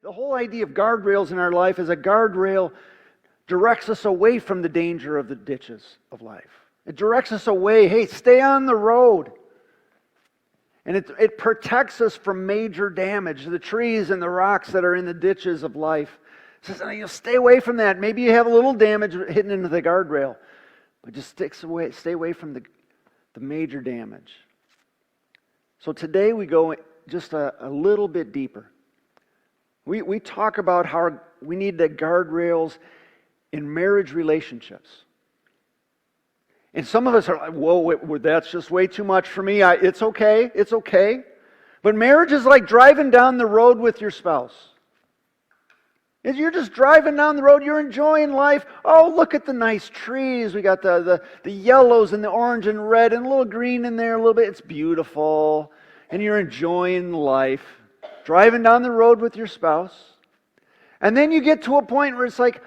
The whole idea of guardrails in our life is a guardrail directs us away from the danger of the ditches of life. It directs us away. Hey, stay on the road. And it protects us from major damage, the trees and the rocks that are in the ditches of life. It says, stay away from that. Maybe you have a little damage hidden into the guardrail, but just stay away from the major damage. So today we go just a little bit deeper. We talk about how we need the guardrails in marriage relationships. And some of us are like, whoa, that's just way too much for me. It's okay. But marriage is like driving down the road with your spouse. As you're just driving down the road, you're enjoying life. Oh, look at the nice trees. We got the yellows and the orange and red and a little green in there a little bit. It's beautiful. And you're enjoying life. Driving down the road with your spouse. And then you get to a point where it's like,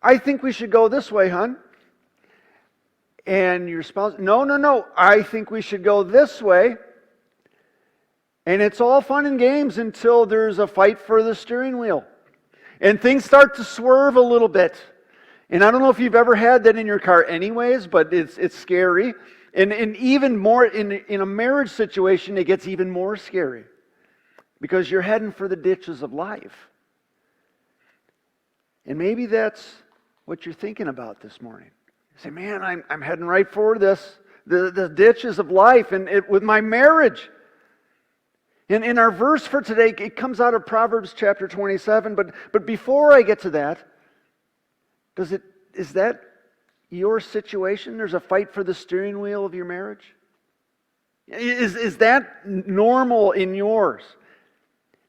I think we should go this way, hon. And your spouse, no, I think we should go this way. And it's all fun and games until there's a fight for the steering wheel. And things start to swerve a little bit. And I don't know if you've ever had that in your car anyways, but it's scary. And even more, in a marriage situation, it gets even more scary. Because you're heading for the ditches of life. And maybe that's what you're thinking about this morning. Say, man, I'm heading right for this, the ditches of life, and with my marriage. And in our verse for today, it comes out of Proverbs chapter 27. But before I get to that, is that your situation? There's a fight for the steering wheel of your marriage? Is that normal in yours?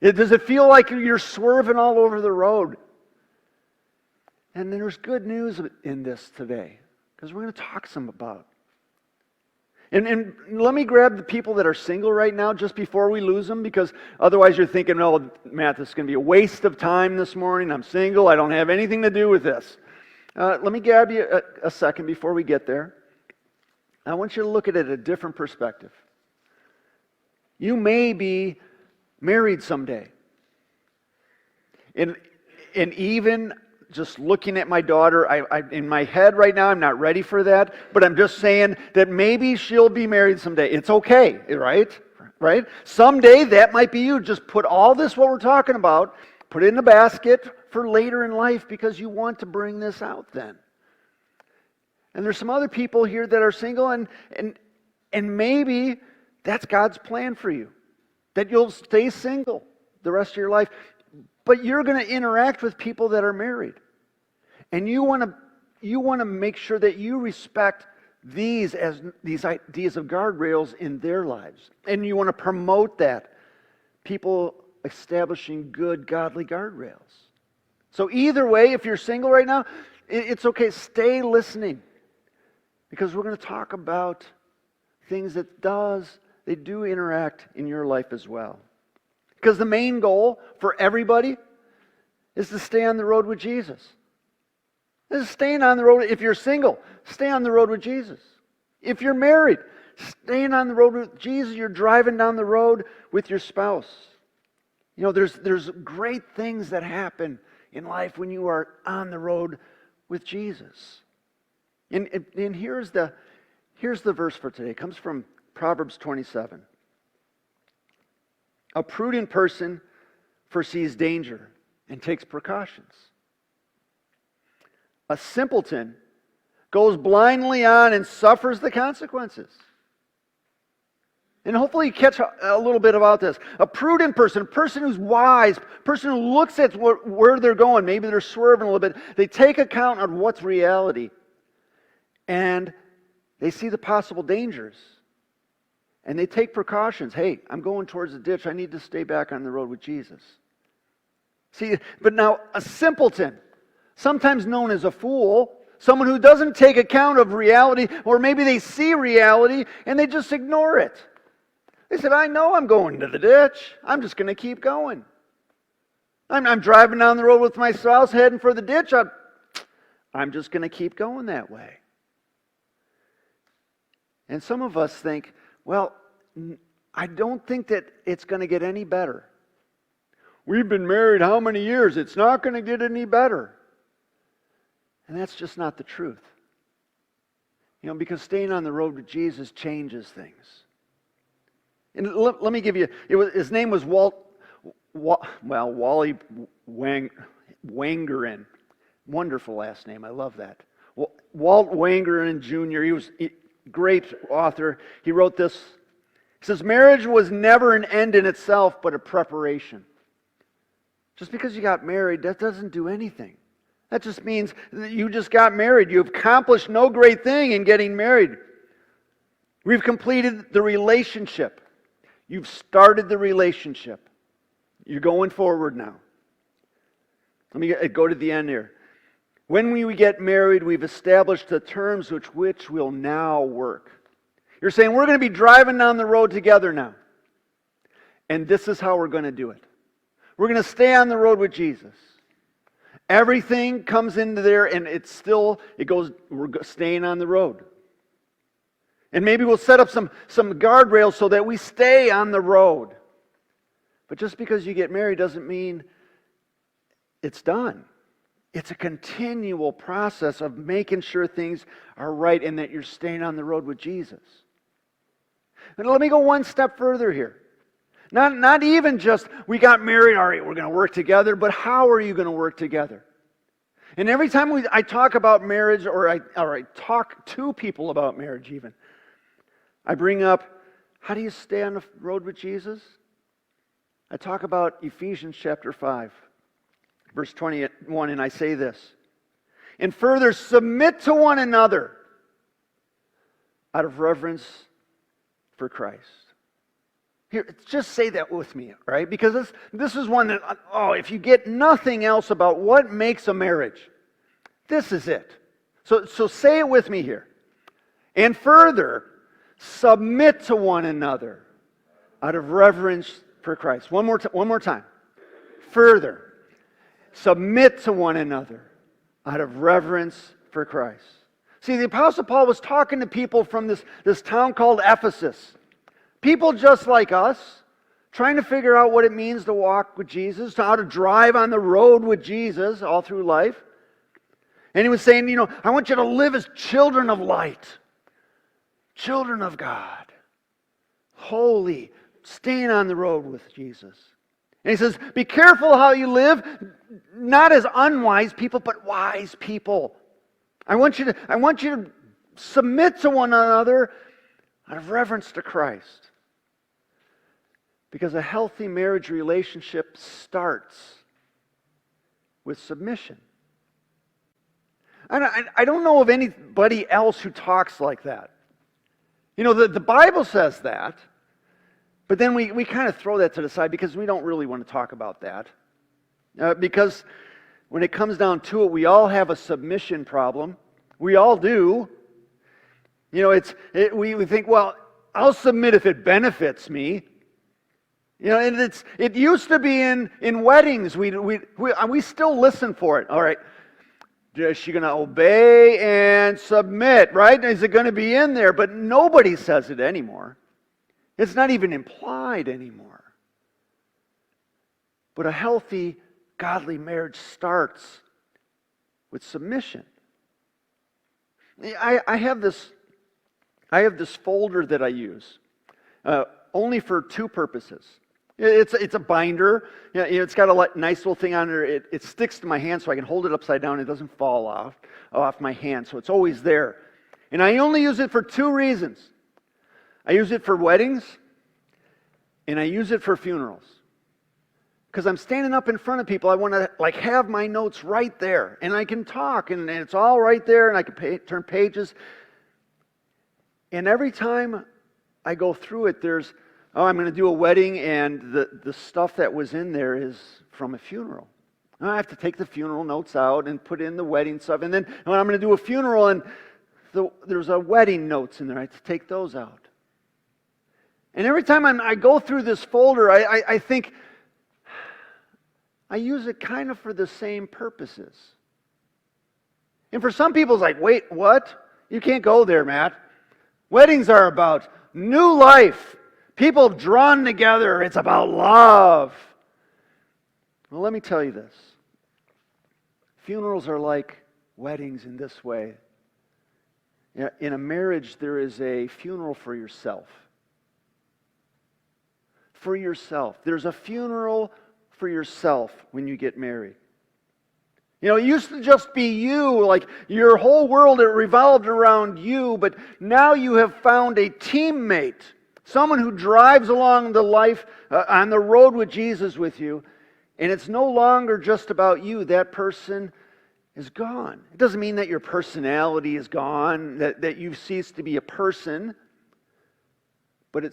Does it feel like you're swerving all over the road? And there's good news in this today. Because we're going to talk some about. And let me grab the people that are single right now just before we lose them, because otherwise you're thinking, oh, Matt, this is going to be a waste of time this morning. I'm single. I don't have anything to do with this. Let me grab you a second before we get there. I want you to look at it at a different perspective. You may be married someday. And even just looking at my daughter, I in my head right now, I'm not ready for that, but I'm just saying that maybe she'll be married someday. It's okay, right? Someday that might be you. Just put all this, what we're talking about, put it in a basket for later in life because you want to bring this out then. And there's some other people here that are single, and maybe that's God's plan for you, that you'll stay single the rest of your life. But you're going to interact with people that are married. And you want to make sure that you respect these ideas of guardrails in their lives. And you want to promote that. People establishing good, godly guardrails. So either way, if you're single right now, it's okay. Stay listening. Because we're going to talk about things that they do interact in your life as well. Because the main goal for everybody is to stay on the road with Jesus. This is staying on the road. If you're single, stay on the road with Jesus. If you're married, staying on the road with Jesus. You're driving down the road with your spouse. You know, there's great things that happen in life when you are on the road with Jesus. And here's the verse for today. It comes from Proverbs 27. A prudent person foresees danger and takes precautions. A simpleton goes blindly on and suffers the consequences. And hopefully you catch a little bit about this. A prudent person, a person who's wise, a person who looks at where they're going, maybe they're swerving a little bit, they take account of what's reality. And they see the possible dangers. And they take precautions. Hey, I'm going towards the ditch. I need to stay back on the road with Jesus. See, but now a simpleton, sometimes known as a fool, someone who doesn't take account of reality, or maybe they see reality and they just ignore it. They said, I know I'm going to the ditch. I'm just going to keep going. I'm driving down the road with my spouse heading for the ditch. I'm just going to keep going that way. And some of us think, well, I don't think that it's going to get any better. we've been married how many years? It's not going to get any better. And that's just not the truth. Because staying on the road with Jesus changes things. And let me give you, his name was Wally Wangerin. Wonderful last name. I love that. Walt Wangerin Jr., he was a great author. He wrote this. He says, marriage was never an end in itself, but a preparation. Just because you got married, that doesn't do anything. That just means that you just got married. You've accomplished no great thing in getting married. We've completed the relationship. You've started the relationship. You're going forward now. Let me go to the end here. When we get married, we've established the terms which will now work. You're saying, we're going to be driving down the road together now. And this is how we're going to do it. We're going to stay on the road with Jesus. Everything comes into there and we're staying on the road. And maybe we'll set up some guardrails so that we stay on the road. But just because you get married doesn't mean it's done. It's a continual process of making sure things are right and that you're staying on the road with Jesus. And let me go one step further here. Not even just, we got married, all right, we're going to work together, but how are you going to work together? And every time I talk about marriage, or I talk to people about marriage even, I bring up, how do you stay on the road with Jesus? I talk about Ephesians chapter 5, verse 21, and I say this, and further, submit to one another out of reverence for Christ. Here, just say that with me, right? Because this is one that, if you get nothing else about what makes a marriage, this is it. So say it with me here. And further, submit to one another out of reverence for Christ. One more time. Further, submit to one another out of reverence for Christ. See, the Apostle Paul was talking to people from this town called Ephesus. People just like us, trying to figure out what it means to walk with Jesus, how to drive on the road with Jesus all through life. And he was saying, I want you to live as children of light, children of God, holy, staying on the road with Jesus. And he says, be careful how you live, not as unwise people, but wise people. I want you to submit to one another out of reverence to Christ. Because a healthy marriage relationship starts with submission. I don't know of anybody else who talks like that. The Bible says that, but then we kind of throw that to the side because we don't really want to talk about that. Because when it comes down to it, we all have a submission problem. We all do. We think, well, I'll submit if it benefits me. And it used to be in weddings. We still listen for it. All right, is she going to obey and submit? Right? Is it going to be in there? But nobody says it anymore. It's not even implied anymore. But a healthy, godly marriage starts with submission. I have this folder that I use only for two purposes. It's a binder. It's got a nice little thing on it. It sticks to my hand so I can hold it upside down. It doesn't fall off my hand, so it's always there. And I only use it for two reasons. I use it for weddings, and I use it for funerals. Because I'm standing up in front of people, I want to have my notes right there, and I can talk, and it's all right there, and I can turn pages. And every time I go through it, I'm going to do a wedding, and the stuff that was in there is from a funeral. I have to take the funeral notes out and put in the wedding stuff, and then when I'm going to do a funeral, and there's a wedding notes in there, I have to take those out. And every time I go through this folder, I think, I use it kind of for the same purposes. And for some people, it's like, wait, what? You can't go there, Matt. Weddings are about new life. People drawn together. It's about love. Well, let me tell you this. Funerals are like weddings in this way. In a marriage, there is a funeral for yourself. For yourself. There's a funeral for yourself when you get married. It used to just be you, like your whole world, it revolved around you, but now you have found a teammate, someone who drives along the life, on the road with Jesus with you, and it's no longer just about you. That person is gone. It doesn't mean that your personality is gone, that you've ceased to be a person, but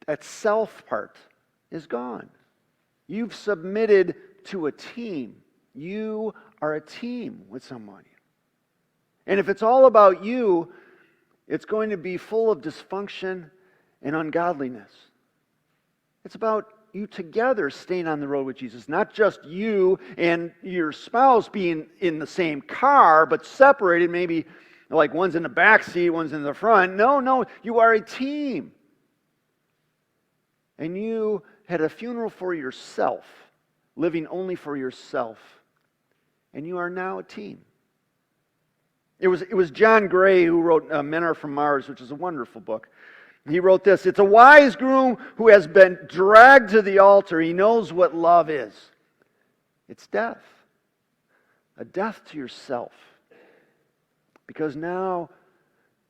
that self part is gone. You've submitted to a team. You are a team with somebody. And if it's all about you, it's going to be full of dysfunction and ungodliness. It's about you together staying on the road with Jesus. Not just you and your spouse being in the same car, but separated, maybe like one's in the back seat, one's in the front. No, you are a team. And you had a funeral for yourself, living only for yourself. And you are now a team. It was John Gray who wrote Men Are From Mars, which is a wonderful book. He wrote this: "It's a wise groom who has been dragged to the altar. He knows what love is. It's death. A death to yourself. Because now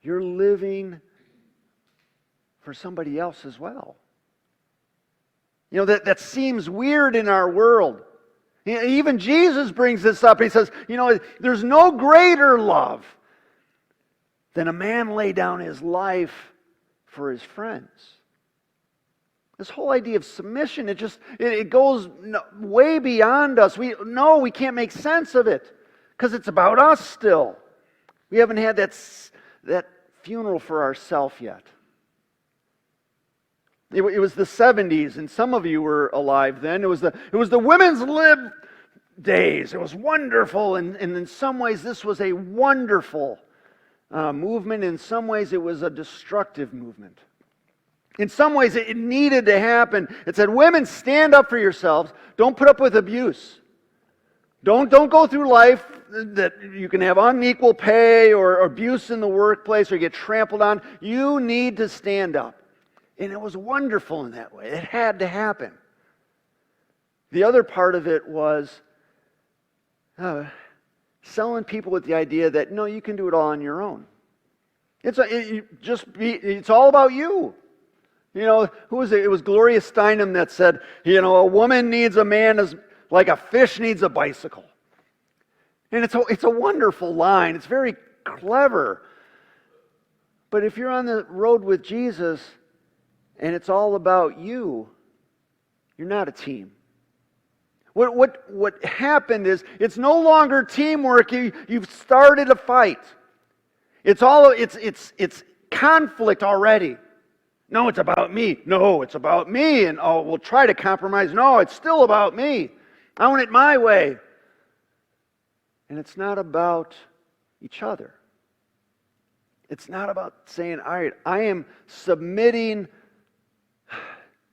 you're living for somebody else as well." That seems weird in our world. Even Jesus brings this up. He says, there's no greater love than a man lay down his life for his friends. This whole idea of submission, it goes way beyond us. We can't make sense of it because it's about us still. We haven't had that funeral for ourselves yet. It was the 70s, and some of you were alive then. It was the women's lib days. It was wonderful, and in some ways this was a wonderful movement. In some ways it was a destructive movement. In some ways it needed to happen. It said, women, stand up for yourselves. Don't put up with abuse. Don't go through life that you can have unequal pay or abuse in the workplace or get trampled on. You need to stand up. And it was wonderful in that way. It had to happen. The other part of it was selling people with the idea that, no, you can do it all on your own. It's all about you. Who was it? It was Gloria Steinem that said, a woman needs a man as like a fish needs a bicycle. And it's a wonderful line. It's very clever. But if you're on the road with Jesus and it's all about you, you're not a team. What happened is it's no longer teamwork. You've started a fight. It's conflict already. No, it's about me. No, it's about me. And we'll try to compromise. No, it's still about me. I want it my way. And it's not about each other. It's not about saying, all right, I am submitting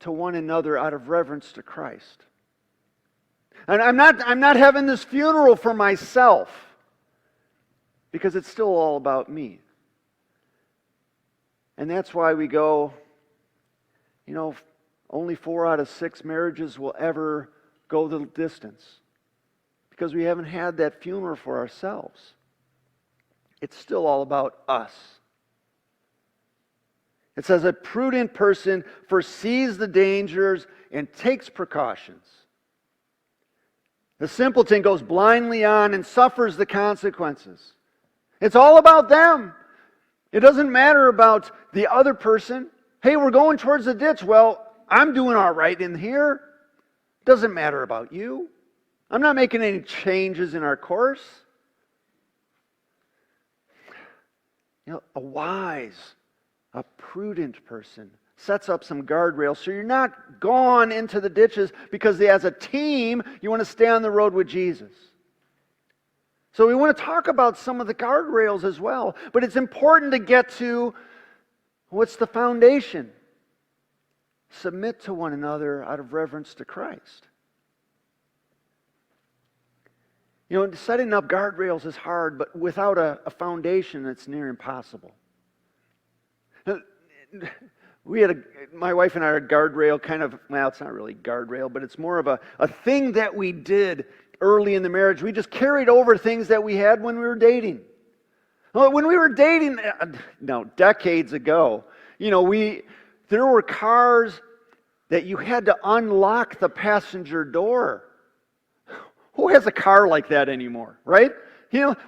to one another out of reverence to Christ. And I'm not having this funeral for myself because it's still all about me. And that's why we go, only 4 out of 6 marriages will ever go the distance because we haven't had that funeral for ourselves. It's still all about us. It says a prudent person foresees the dangers and takes precautions. The simpleton goes blindly on and suffers the consequences. It's all about them. It doesn't matter about the other person. Hey, we're going towards the ditch. Well, I'm doing all right in here. It doesn't matter about you. I'm not making any changes in our course. A wise, a prudent person sets up some guardrails so you're not gone into the ditches because as a team, you want to stay on the road with Jesus. So we want to talk about some of the guardrails as well. But it's important to get to what's the foundation. Submit to one another out of reverence to Christ. Setting up guardrails is hard, but without a foundation, it's near impossible. My wife and I are a guardrail it's not really guardrail, but it's more of a thing that we did early in the marriage. We just carried over things that we had when we were dating. Well, when we were dating, decades ago, there were cars that you had to unlock the passenger door. Who has a car like that anymore, right?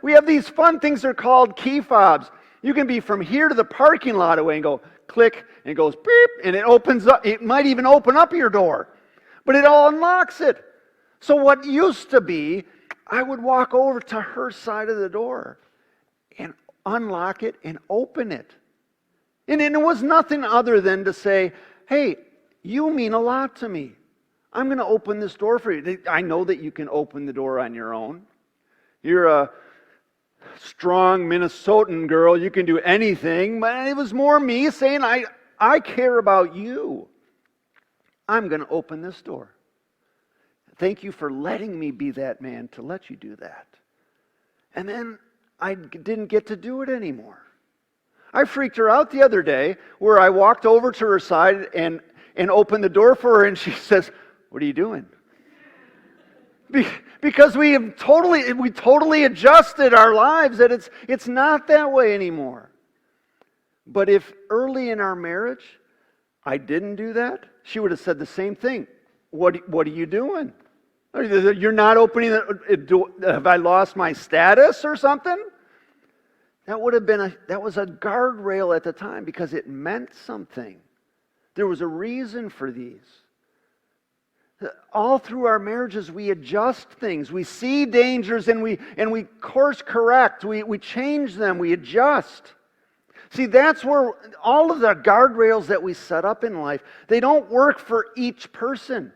We have these fun things that are called key fobs. You can be from here to the parking lot away and go click, and it goes beep, and it opens up. It might even open up your door, but it all unlocks it. So what used to be, I would walk over to her side of the door and unlock it and open it. And it was nothing other than to say, hey, you mean a lot to me. I'm going to open this door for you. I know that you can open the door on your own. You're a strong Minnesotan girl. You can do anything. But it was more me saying, I care about you. I'm going to open this door. Thank you for letting me be that man to let you do that. And then I didn't get to do it anymore. I freaked her out the other day where I walked over to her side and opened the door for her, and she says, "What are you doing?" Because we totally adjusted our lives that it's not that way anymore. But if early in our marriage I didn't do that, she would have said the same thing. What are you doing? You're not opening the. Have I lost my status or something? That was a guardrail at the time because it meant something. There was a reason for these. All through our marriages, we adjust things. We see dangers and we course correct. We change them. We adjust. See, that's where all of the guardrails that we set up in life, they don't work for each person.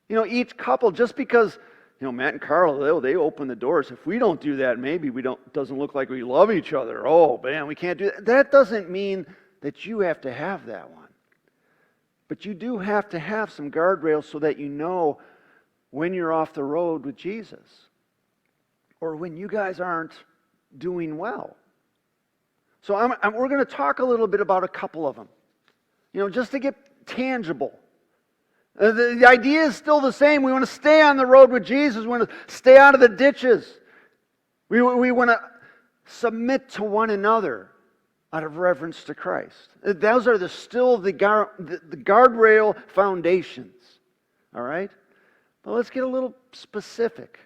Each couple, just because, Matt and Carl, they open the doors. If we don't do that, maybe doesn't look like we love each other. Oh, man, we can't do that. That doesn't mean that you have to have that one. But you do have to have some guardrails so that you know when you're off the road with Jesus or when you guys aren't doing well. So we're going to talk a little bit about a couple of them, just to get tangible. The idea is still the same. We want to stay on the road with Jesus. We want to stay out of the ditches. We want to submit to one another out of reverence to Christ. Those are still the guardrail foundations. All right? But let's get a little specific.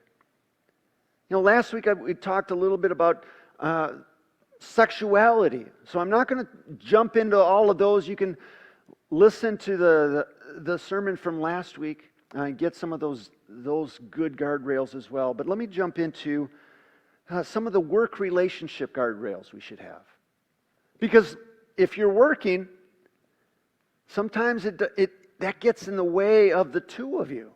Last week we talked a little bit about sexuality. So I'm not going to jump into all of those. You can listen to the sermon from last week and get some of those good guardrails as well. But let me jump into some of the work relationship guardrails we should have. Because if you're working, sometimes that gets in the way of the two of you.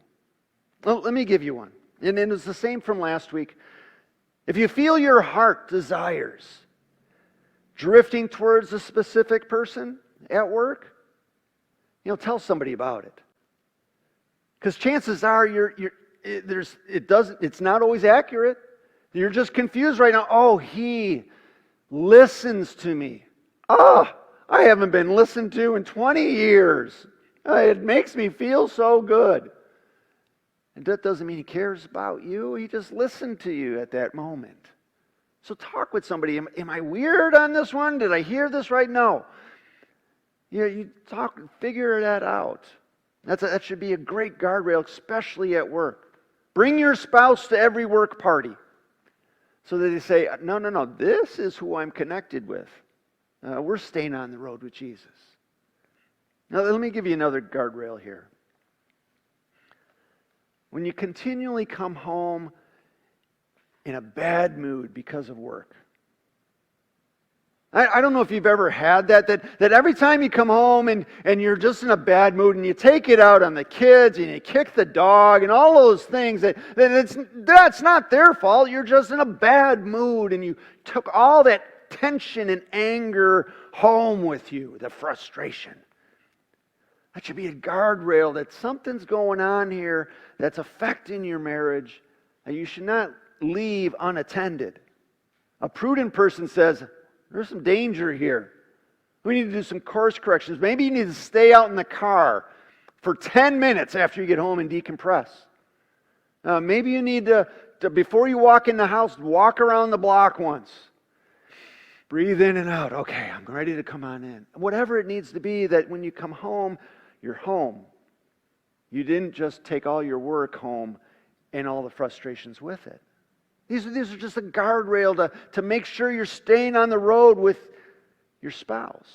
Well, let me give you one. And it's the same from last week. If you feel your heart desires drifting towards a specific person at work, tell somebody about it. Because chances are it's not always accurate. You're just confused right now. Oh, he listens to me. I haven't been listened to in 20 years. It makes me feel so good. And that doesn't mean he cares about you. He just listened to you at that moment. So talk with somebody. Am I weird on this one? Did I hear this right? No. You talk, figure that out. That should be a great guardrail, especially at work. Bring your spouse to every work party so that they say, no, this is who I'm connected with. We're staying on the road with Jesus. Now, let me give you another guardrail here. When you continually come home in a bad mood because of work. I don't know if you've ever had that every time you come home and you're just in a bad mood and you take it out on the kids and you kick the dog and all those things, that's not their fault. You're just in a bad mood and you took all that tension and anger home with you, the frustration. That should be a guardrail that something's going on here that's affecting your marriage. that you should not leave unattended. A prudent person says, there's some danger here. We need to do some course corrections. Maybe you need to stay out in the car for 10 minutes after you get home and decompress. Maybe you need to, before you walk in the house, walk around the block once. Breathe in and out. Okay, I'm ready to come on in. Whatever it needs to be, that when you come home, you're home. You didn't just take all your work home and all the frustrations with it. These are just a guardrail to make sure you're staying on the road with your spouse.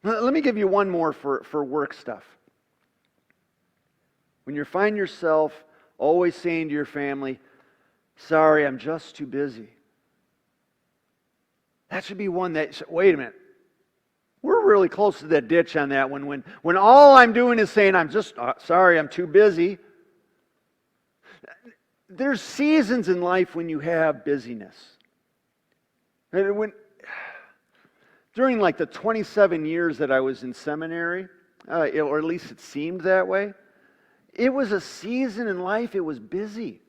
Let me give you one more for work stuff. When you find yourself always saying to your family, sorry, I'm just too busy. That should be one that, wait a minute, we're really close to that ditch on that one. When all I'm doing is saying, I'm just sorry, I'm too busy. There's seasons in life when you have busyness. During like the 27 years that I was in seminary, or at least it seemed that way, it was a season in life, it was busy.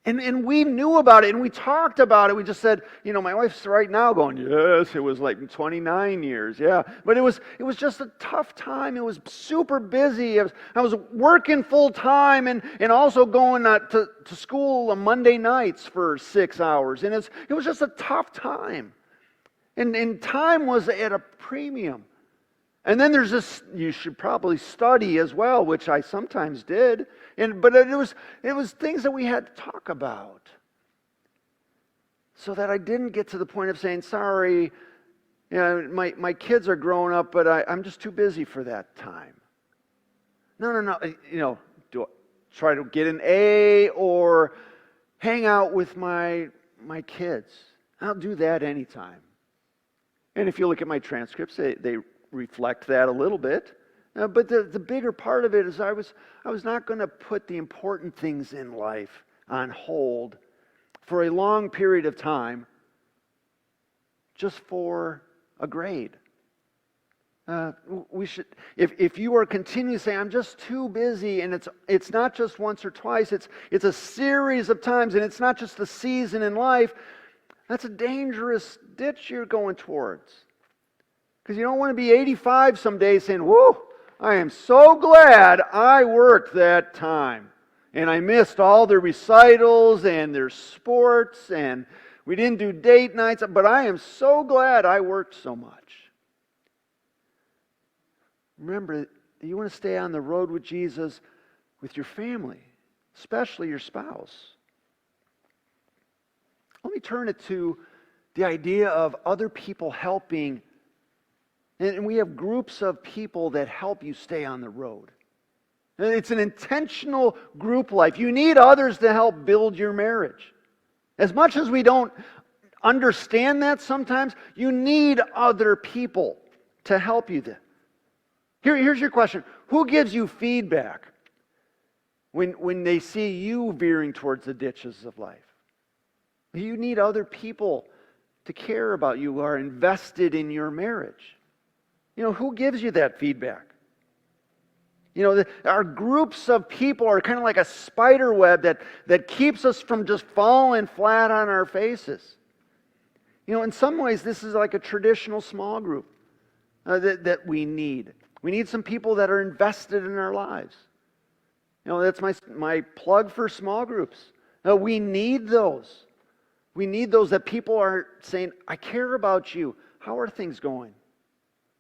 And we knew about it, and we talked about it. We just said, my wife's right now going, yes, it was like 29 years, yeah. But it was just a tough time. It was super busy. I was working full time and also going to school on Monday nights for 6 hours. And it was just a tough time. And time was at a premium. And then there's this, you should probably study as well, which I sometimes did. But it was things that we had to talk about. So that I didn't get to the point of saying, sorry, my kids are growing up, but I'm just too busy for that time. No. Do I try to get an A or hang out with my kids? I'll do that anytime. And if you look at my transcripts, they reflect that a little bit. But the bigger part of it is I was not going to put the important things in life on hold for a long period of time just for a grade. We should, if you are continuing to say, I'm just too busy, and it's not just once or twice, it's a series of times, and it's not just a season in life, that's a dangerous ditch you're going towards. Because you don't want to be 85 someday saying, whoa, I am so glad I worked that time. And I missed all their recitals and their sports, and we didn't do date nights, but I am so glad I worked so much. Remember, you want to stay on the road with Jesus with your family, especially your spouse. Let me turn it to the idea of other people helping. And we have groups of people that help you stay on the road. And it's an intentional group life. You need others to help build your marriage. As much as we don't understand that sometimes, you need other people to help you there. Here's your question. Who gives you feedback when they see you veering towards the ditches of life? You need other people to care about you, who are invested in your marriage. Who gives you that feedback? Our groups of people are kind of like a spider web that keeps us from just falling flat on our faces. In some ways, this is like a traditional small group that we need. We need some people that are invested in our lives. That's my plug for small groups. We need those. We need those that people are saying, I care about you. How are things going?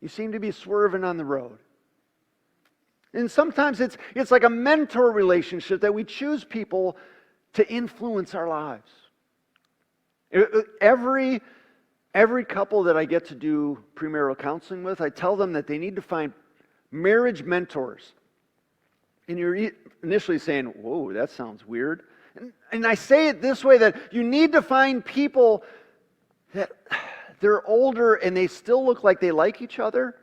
You seem to be swerving on the road. And sometimes it's like a mentor relationship that we choose people to influence our lives. Every couple that I get to do premarital counseling with, I tell them that they need to find marriage mentors. And you're initially saying, whoa, that sounds weird. And I say it this way, that you need to find people that they're older and they still look like they like each other.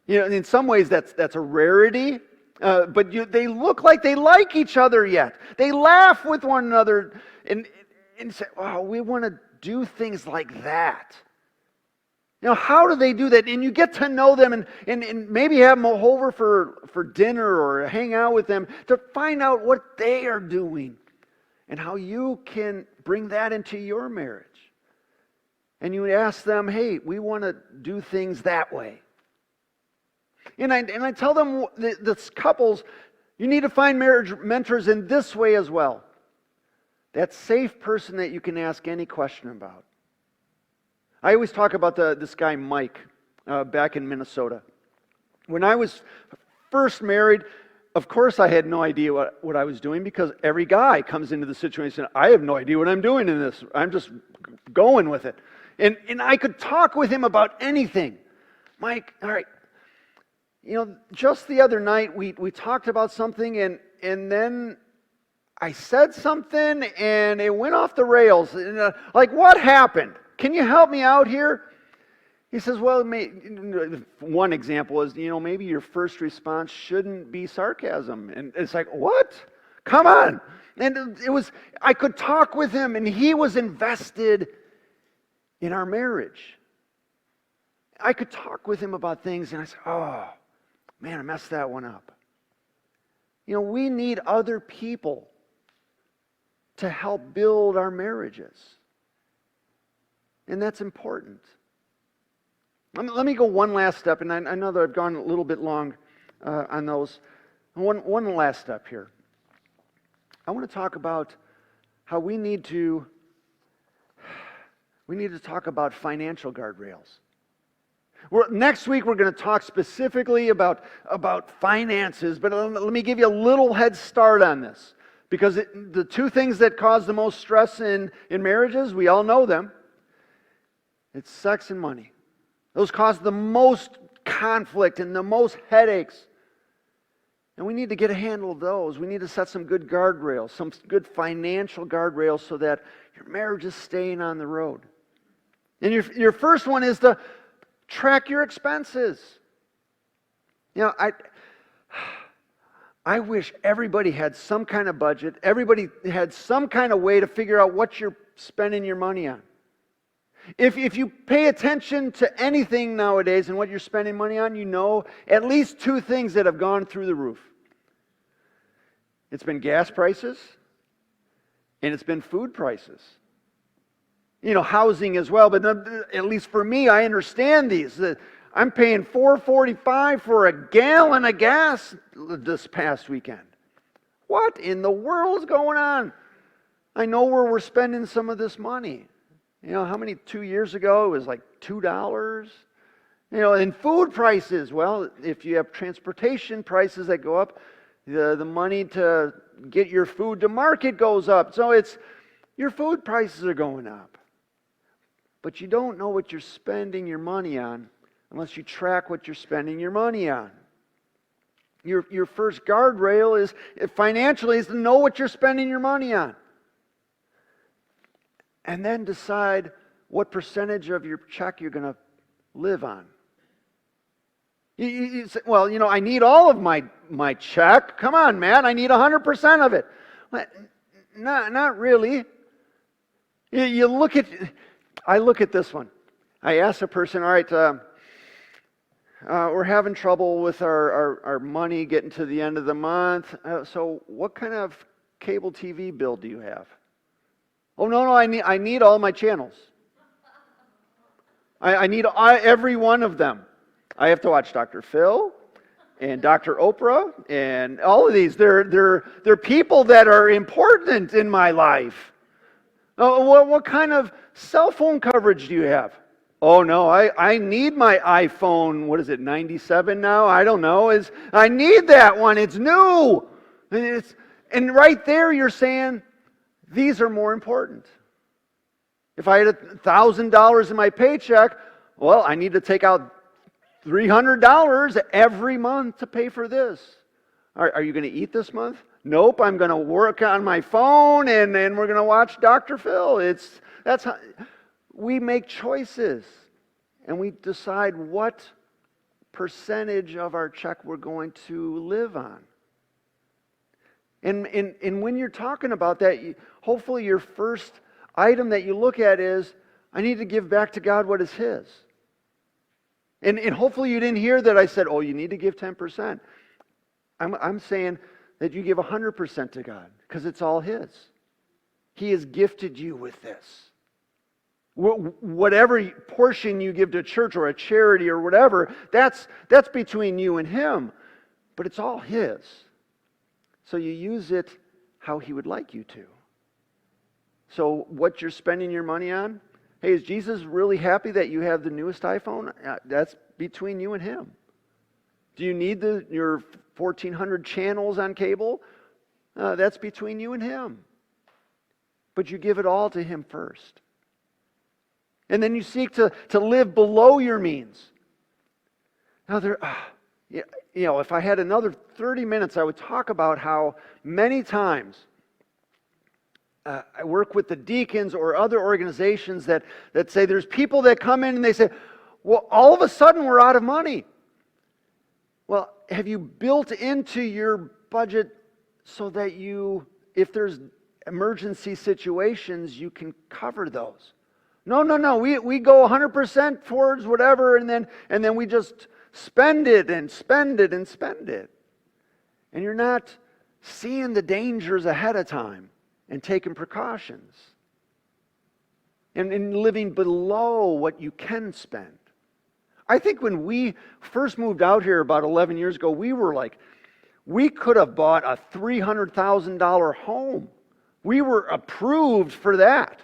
In some ways that's a rarity, but they look like they like each other yet. They laugh with one another and say, wow, we want to do things like that. How do they do that? And you get to know them and maybe have them over for dinner or hang out with them to find out what they are doing. and how you can bring that into your marriage. And you ask them, hey, we want to do things that way. And I tell them, this couples, you need to find marriage mentors in this way as well. That safe person that you can ask any question about. I always talk about this guy Mike back in Minnesota. When I was first married, of course I had no idea what I was doing, because every guy comes into the situation, I have no idea what I'm doing in this. I'm just going with it. And I could talk with him about anything. Mike, all right, just the other night we talked about something, and then I said something and it went off the rails. And, what happened? Can you help me out here? He says, well, one example is, maybe your first response shouldn't be sarcasm. And it's like, what? Come on. And I could talk with him, and he was invested in our marriage. I could talk with him about things, and I said, oh, man, I messed that one up. We need other people to help build our marriages. And that's important. Let me go one last step, and I know that I've gone a little bit long on those. One last step here. I want to talk about how we need to talk about financial guardrails. Next week we're going to talk specifically about finances, but let me give you a little head start on this. Because the two things that cause the most stress in marriages, we all know them. It's sex and money. Those cause the most conflict and the most headaches. And we need to get a handle of those. We need to set some good guardrails, some good financial guardrails, so that your marriage is staying on the road. And your first one is to track your expenses. I wish everybody had some kind of budget. Everybody had some kind of way to figure out what you're spending your money on. If you pay attention to anything nowadays and what you're spending money on, you know at least two things that have gone through the roof. It's been gas prices, and it's been food prices. Housing as well, but at least for me, I understand these. I'm paying $4.45 for a gallon of gas this past weekend. What in the world's going on? I know where we're spending some of this money. How many 2 years ago it was like $2? And food prices, well, if you have transportation prices that go up, the money to get your food to market goes up. So your food prices are going up. But you don't know what you're spending your money on unless you track what you're spending your money on. Your first guardrail is financially is to know what you're spending your money on. And then decide what percentage of your check you're going to live on. You say, well, I need all of my check. Come on, man, I need 100% of it. Well, not really. I look at this one. I ask a person, all right, we're having trouble with our money getting to the end of the month. So what kind of cable TV bill do you have? Oh, no, I need all my channels. I need every one of them. I have to watch Dr. Phil and Dr. Oprah and all of these. They're people that are important in my life. What kind of cell phone coverage do you have? Oh, no, I need my iPhone, what is it, 97 now? I don't know. I need that one. It's new. And right there you're saying, these are more important. If I had $1,000 in my paycheck, well, I need to take out $300 every month to pay for this. Are you going to eat this month? Nope, I'm going to work on my phone, and then we're going to watch Dr. Phil. That's how we make choices, and we decide what percentage of our check we're going to live on. And when you're talking about that, hopefully your first item that you look at is, I need to give back to God what is His. And hopefully you didn't hear that I said, oh, you need to give 10%. I'm saying that you give 100% to God, because it's all His. He has gifted you with this. Whatever portion you give to a church or a charity or whatever, that's between you and Him. But it's all His. So you use it how He would like you to. So what you're spending your money on, hey, is Jesus really happy that you have the newest iPhone? That's between you and Him. Do you need your 1,400 channels on cable? That's between you and Him. But you give it all to Him first. And then you seek to live below your means. Now, if I had another 30 minutes, I would talk about how many times I work with the deacons or other organizations that say there's people that come in and they say, well, all of a sudden we're out of money. Well, have you built into your budget so that if there's emergency situations, you can cover those? No. We go 100% towards whatever, and then we just spend it and spend it and spend it. And you're not seeing the dangers ahead of time and taking precautions. And living below what you can spend. I think when we first moved out here about 11 years ago, we could have bought a $300,000 home. We were approved for that.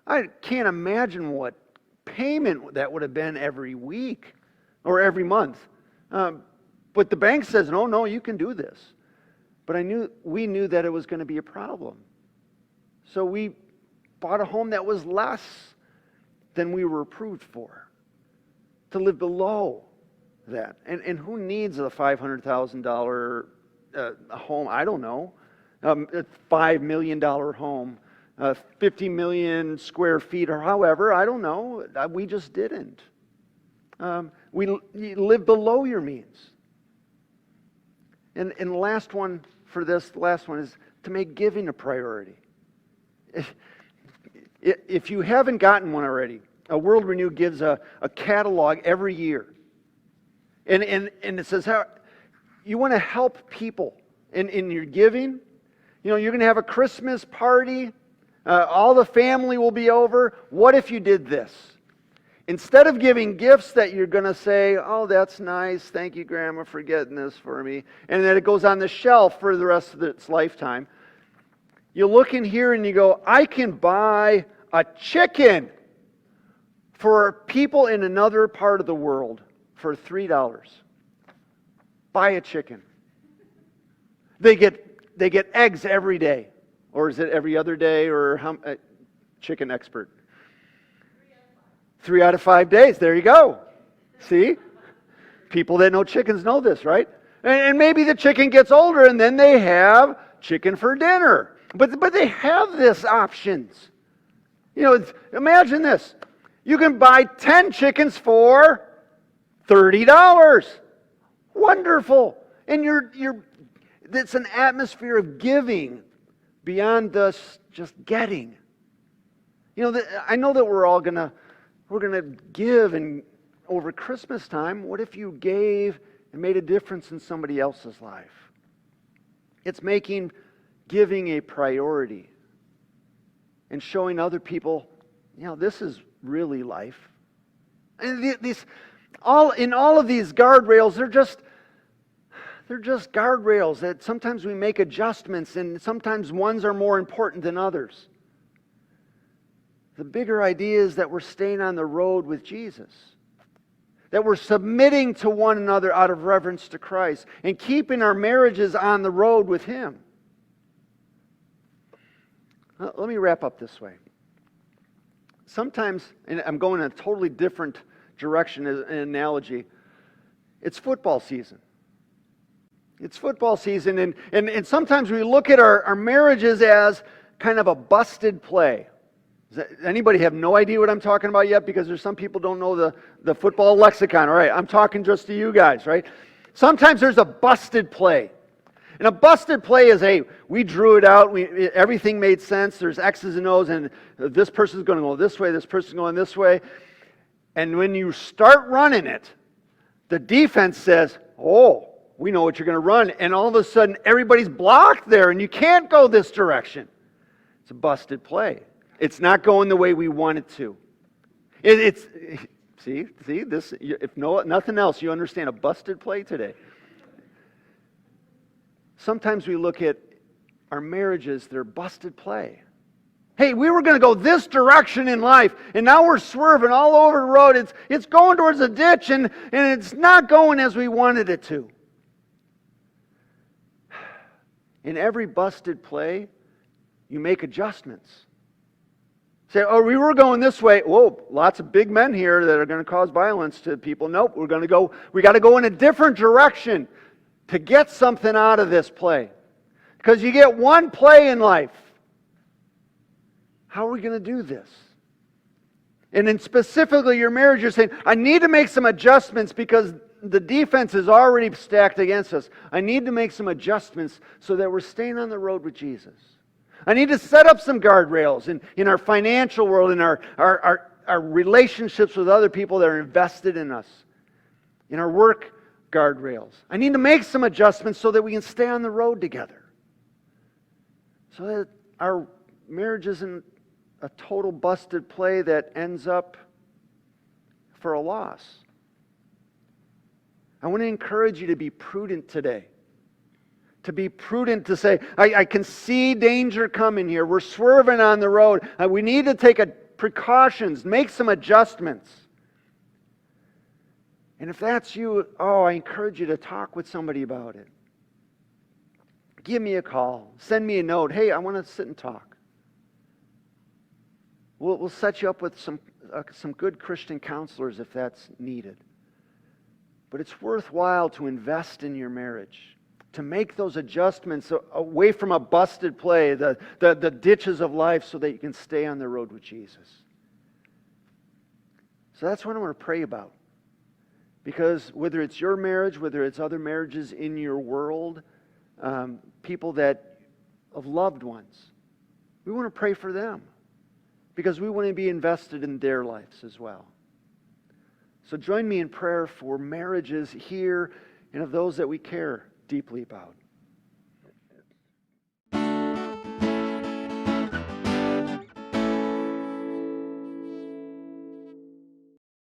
I can't imagine what payment that would have been every week or every month. But the bank says, no, you can do this. But we knew that it was going to be a problem. So we bought a home that was less than we were approved for, to live below that. And who needs a $500,000 home? I don't know. A $5 million home. 50 million square feet or however, I don't know. We just didn't. You live below your means. And the last one is to make giving a priority. If you haven't gotten one already, World Renew gives a catalog every year. And it says how you want to help people in your giving. You're going to have a Christmas party. All the family will be over. What if you did this? Instead of giving gifts that you're going to say, oh, that's nice, thank you, Grandma, for getting this for me, and then it goes on the shelf for the rest of its lifetime, you look in here and you go, I can buy a chicken for people in another part of the world for $3. Buy a chicken. They get eggs every day. Or is it every other day? Or chicken expert? 3 out of 5 days. There you go. See? People that know chickens know this, right? And maybe the chicken gets older and then they have chicken for dinner. But they have this options. Imagine this. You can buy 10 chickens for $30. Wonderful. And it's an atmosphere of giving. Beyond us just getting. I know that we're gonna give and over Christmas time. What if you gave and made a difference in somebody else's life? It's making giving a priority and showing other people, this is really life. And in all of these guardrails, they're just guardrails that sometimes we make adjustments, and sometimes ones are more important than others. The bigger idea is that we're staying on the road with Jesus. That we're submitting to one another out of reverence to Christ and keeping our marriages on the road with Him. Let me wrap up this way. Sometimes, and I'm going in a totally different direction as an analogy, it's football season. It's football season, and sometimes we look at our marriages as kind of a busted play. Does anybody have no idea what I'm talking about yet? Because there's some people don't know the football lexicon. All right, I'm talking just to you guys, right? Sometimes there's a busted play. And a busted play is, we drew it out, everything made sense, there's X's and O's, and this person's going to go this way, this person's going this way. And when you start running it, the defense says, oh, we know what you're going to run. And all of a sudden, everybody's blocked there, and you can't go this direction. It's a busted play. It's not going the way we want it to. See this. If nothing else, you understand a busted play today. Sometimes we look at our marriages; they're busted play. Hey, we were going to go this direction in life, and now we're swerving all over the road. It's going towards a ditch, and it's not going as we wanted it to. In every busted play, you make adjustments. Say, oh, we were going this way. Whoa, lots of big men here that are going to cause violence to people. Nope, we got to go in a different direction to get something out of this play. Because you get one play in life. How are we going to do this? And then specifically your marriage, you're saying, I need to make some adjustments because the defense is already stacked against us. I need to make some adjustments so that we're staying on the road with Jesus. I need to set up some guardrails in our financial world, in our relationships with other people that are invested in us, in our work guardrails. I need to make some adjustments so that we can stay on the road together. So that our marriage isn't a total busted play that ends up for a loss. I want to encourage you to be prudent today. To be prudent, to say, I can see danger coming here. We're swerving on the road. We need to take precautions, make some adjustments. And if that's you, I encourage you to talk with somebody about it. Give me a call. Send me a note. Hey, I want to sit and talk. We'll set you up with some good Christian counselors if that's needed. But it's worthwhile to invest in your marriage, to make those adjustments away from a busted play, the ditches of life, so that you can stay on the road with Jesus. So that's what I want to pray about. Because whether it's your marriage, whether it's other marriages in your world, people that of loved ones, we want to pray for them. Because we want to be invested in their lives as well. So join me in prayer for marriages here and of those that we care deeply about.